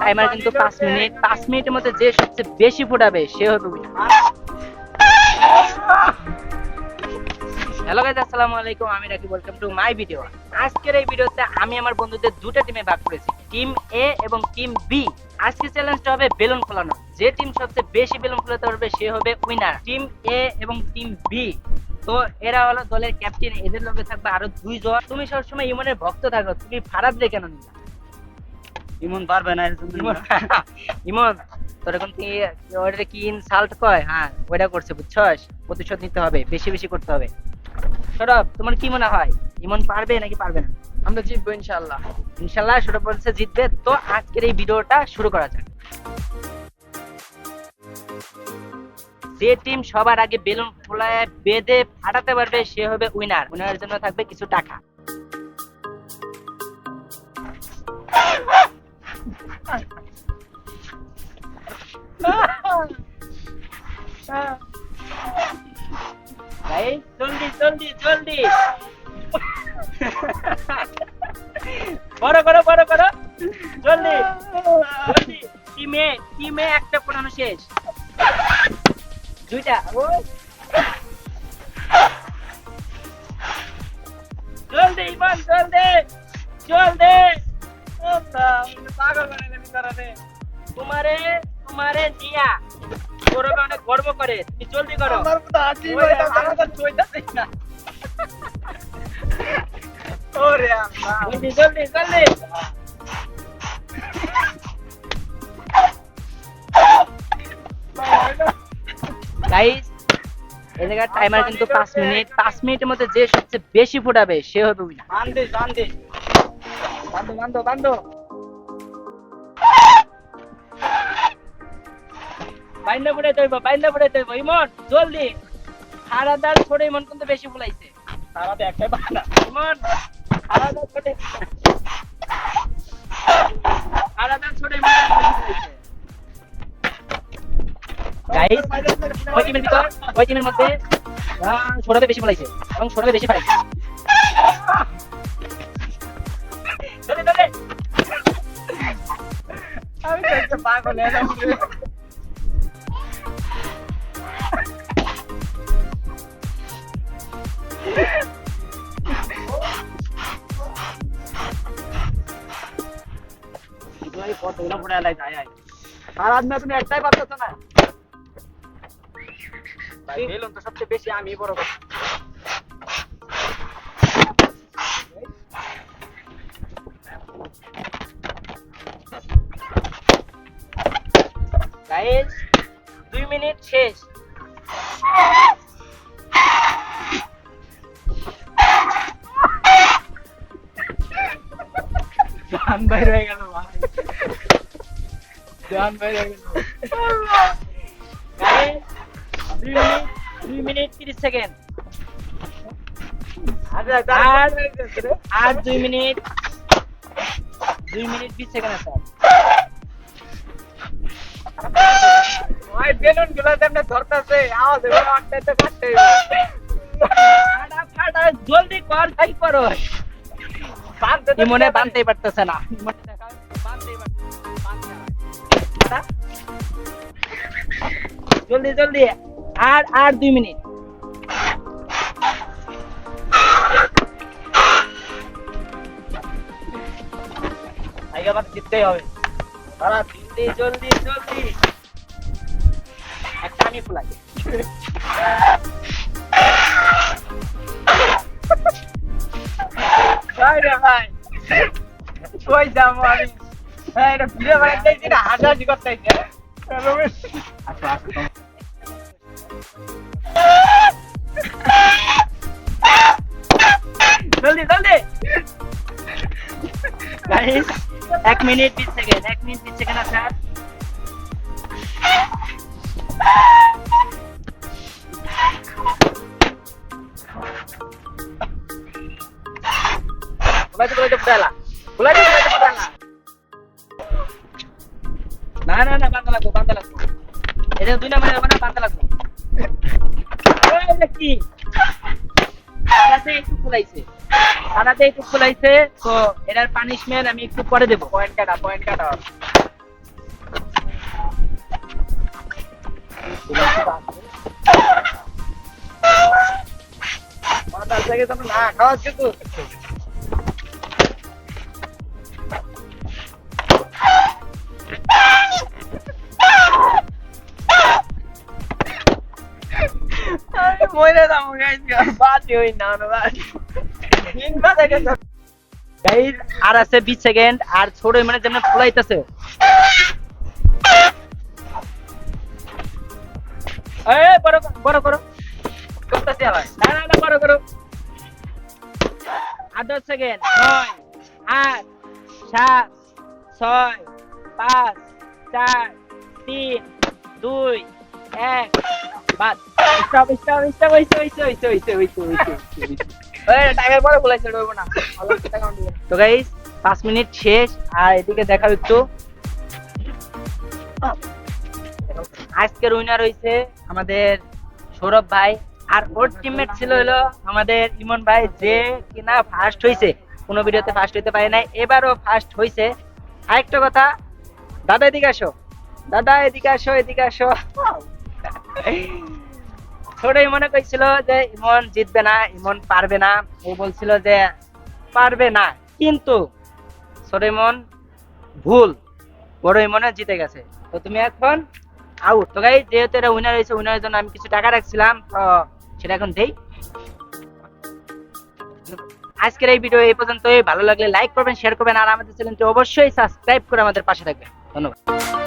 Timer কিন্তু 5 minute. 5 মিনিটের মধ্যে যে সবচেয়ে বেশি ফুটাবে সে হবে winner। হ্যালো গাইস, আসসালামু আলাইকুম। আমি Rakib, welcome to my video. আজকের এই ভিডিওতে আমি আমার বন্ধুদের দুটো টিমে ভাগ করেছি, টিম এ এবং টিম বি। আজকের চ্যালেঞ্জটা হবে বেলুন ফোলানো। যে টিম সবচেয়ে বেশি বেলুন ফোলাতে পারবে সে হবে উইনার। টিম এ এবং টিম বি, তো এরা হলো দলের ক্যাপ্টেন। এদের লগে থাকবে আরো দুইজন। তুমি সবসময় ইমনের ভক্ত থাকো, তুমি ফারাদ রে কেন নিলা? ইমন পারবে না। ইমন তোর এখন ওটা কি ইনসাল্ট কয়? হ্যাঁ, ওইটা করছে, বুঝছস? প্রতিশোধ নিতে হবে, বেশি বেশি করতে হবে। সৌরভ, তোমার কি মনে হয় ইমন পারবে নাকি পারবে না? আমরা জিতবো ইনশাআল্লাহ। ইনশাআল্লাহ সৌরভ বলছে জিতবে। তো আজকের এই ভিডিওটা শুরু করা যাক। যে টিম সবার আগে বেলুন ফোলায় বেঁধে ফাটাতে পারবে সে হবে উইনার। উইনারের জন্য থাকবে কিছু টাকা। ভাই জলদি জলদি জলদি বড় করো বড় করো, জলদি জলদি। টিমে একটা ফোটানো শেষ, দুইটা। জলদি ইমান, জলদি জলদি। পাগল বানাইলে ভিতরে। তোমারে তোমারে দিয়া গৌরব অনেক গর্ব করে। তুমি জলদি করো। আমার তো হাসি পাইতাছে না, আমার তো ছুঁইতাছে না। ওরে আল্লাহ। জলদি জলদি জলদি। গাইস, এই জায়গার টাইমার কিন্তু 5 মিনিট। 5 মিনিটের মধ্যে যে সবচেয়ে বেশি ফুটাবে সে হবে উইনার। বান্ধে বান্ধে বান্ধো বান্ধো বান্ধো। বাইন্দা ফুটাইতে হইব, বাইন্দা ফুটাইতে হইব। ইমন জলদি। হারাদার ছোড়ে ইমন কিন্তু বেশি ফুলাইছে। তারাতে একটাই বানা। ইমন হারাদার ছোড়ে, হারাদার ছোড়ে ইমন বেশি ফুলাইছে। গাইস, ওই টিমের ভিতর, ওই টিমের মধ্যে সৌরভে বেশি ফুলাইছে এবং সৌরভে বেশি ফালাইছে। জলদি জলদি। আমি তো একটা পাগল হয়ে যাচ্ছি। কতগুলো ফুটা লাই যায় আয়। আর আজ না তুমি একটাই পারতেছ না। ভাই বেলুন তো সবচেয়ে বেশি আমি বড় করছি। গাইস, 2 মিনিট শেষ। জান বাইরে হয়ে গেল ভাই। জান বাইরে হয়ে গেল। গাইস, 2 মিনিট 30 সেকেন্ড। আর 2 মিনিট 20 সেকেন্ড আছে। ভাই বেলুন গুলো তেমনে ধরতেছে, আওয়াজ এবার আটটাইতে কাটতে। ফাটা ফাটা, জলদি কর, তাই করো। ইমনে বানতেই পারতেছে না। ইমনে দেখা বানতেই পারতেছে না। জলদি জলদি। আর 2 মিনিট। আগে আবার জিততেই হবে। তারা জলদি জলদি জলদি। একটা আমি ফুলাই। ভাই রে ভাই, কই যাবো আমি? হ্যাঁ, এটা ভিডিও বানাইতেছি না, হাসাহাসি করতেছি। আচ্ছা আচ্ছা। জলদি জলদি। Guys, 1 minute 20 second. 1 minute 20 second আছে। ফুলাইতে ফুলাইতে ফুটালা, ফুলাইতে ফুলাইতে ফুটালা। না না না, বান্ধা লাগবো, বান্ধা লাগবো। এটা 2 নাম্বার হবে না, বান্ধা লাগবো। ওই কি একটু ফুলাইছে, খানাতে একটু ফুলাইছে, তো এটার পানিশমেন্ট আমি একটু পরে দেবো। পয়েন্ট কাটা মাথা থেকে তো না খাওয়া কিন্তু আমি মরে যাবো গাইস বাতি হই না না ভাই তিন মাথা গেছে গাইস আর আছে 20 সেকেন্ড আর ছোট মানে যেমন ফুলাইতেছে এই বড় বড় করো করতেছি ভাই না না না বড় করো আর 10 সেকেন্ড 9 8 7 6 5 4 3 2 1 বাদ স্টপ স্টপ স্টপ এই টাকা পরে বলেছে রইবো না আল্লাহ টাকা দিবে তো গাইস 5 মিনিট শেষ আর এদিকে দেখা একটু আজকের উইনার হইছে আমাদের সৌরভ ভাই আর ওর টিমমেট ছিল হলো আমাদের ইমন ভাই যে কিনা ফার্স্ট হইছে কোনো ভিডিওতে ফার্স্ট হইতে পারে নাই এবারও ফার্স্ট হইছে আরেকটা কথা দাদা এদিকে আসো দাদা এদিকে আসো এদিকে আসো ছোট ইমনে কইছিল যে ইমন জিতবে না ইমন পারবে না ও বলছিল যে পারবে না কিন্তু ছোট ইমন ভুল বড় ইমনে জিতে গেছে তো তুমি এখন আউট তো গাইস যেহেতু এটা উইনার হয়েছে উইনারের জন্য আমি কিছু টাকা রাখছিলাম তো সেটা এখন দেই আজকের এই ভিডিও এই পর্যন্তই ভালো লাগলে লাইক করবেন শেয়ার করবেন আর আমাদের চ্যানেলটি অবশ্যই সাবস্ক্রাইব করে আমাদের পাশে থাকবেন ধন্যবাদ